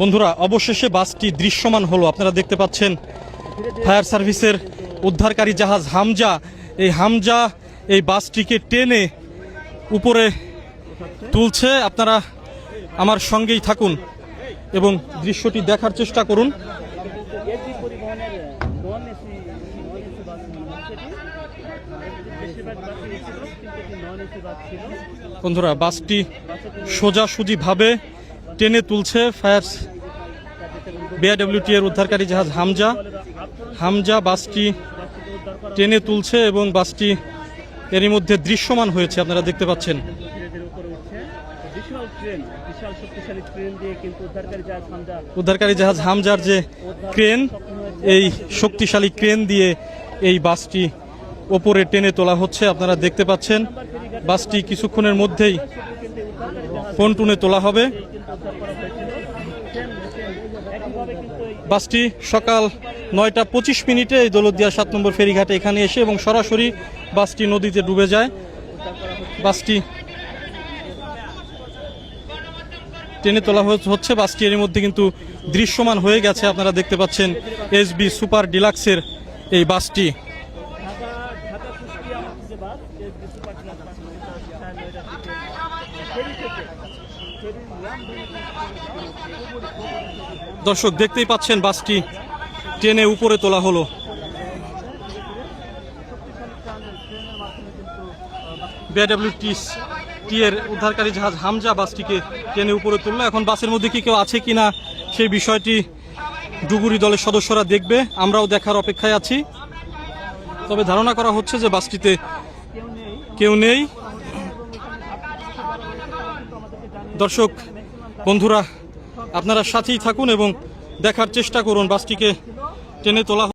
বন্ধুরা, অবশেষে বাসটি দৃশ্যমান হলো। আপনারা দেখতে পাচ্ছেন ফায়ার সার্ভিসের উদ্ধারকারী জাহাজ হামজা, এই হামজা এই বাসটিকে টেনে উপরে তুলছে। আপনারা আমার সঙ্গেই থাকুন এবং দৃশ্যটি দেখার চেষ্টা করুন। বন্ধুরা, বাসটি সোজাসুজিভাবে টেনে তুলছে ফায়ার বিআরডব্লিউটি এর উদ্ধারকারী জাহাজ হামজা বাসটি টেনে তুলছে এবং বাসটি এরই মধ্যে দৃশ্যমান হয়েছে। আপনারা দেখতে পাচ্ছেন উদ্ধারকারী জাহাজ হামজার যে ক্রেন, এই শক্তিশালী ক্রেন দিয়ে এই বাসটি ওপরে টেনে তোলা হচ্ছে। আপনারা দেখতে পাচ্ছেন বাসটি কিছুক্ষণের মধ্যেই পন্টুনে তোলা হবে। বাসটি সকাল 9:25 এই দৌলতদিয়া 7 নম্বর ফেরিঘাটে এখানে এসে এবং সরাসরি বাসটি নদীতে ডুবে যায়। বাসটি টেনে তোলা হচ্ছে। বাসটি এর মধ্যে কিন্তু দৃশ্যমান হয়ে গেছে। আপনারা দেখতে পাচ্ছেন এসবি সুপার ডিলাক্সের এই বাসটি। দর্শক দেখতেই পাচ্ছেন বাসটি টেনে উপরে তোলা হলো। বিআরডব্লিউটি এর উদ্ধারকারী জাহাজ হামজা বাসটিকে টেনে উপরে তুললো। এখন বাসের মধ্যে কি কেউ আছে কিনা সেই বিষয়টি ডুবুরি দলের সদস্যরা দেখবে, আমরাও দেখার অপেক্ষায় আছি। তবে ধারণা করা হচ্ছে যে বাসটিতে কেউ নেই। দর্শক বন্ধুরা, আপনারা সাথেই থাকুন এবং দেখার চেষ্টা করুন বাসটিকে টেনে তোলা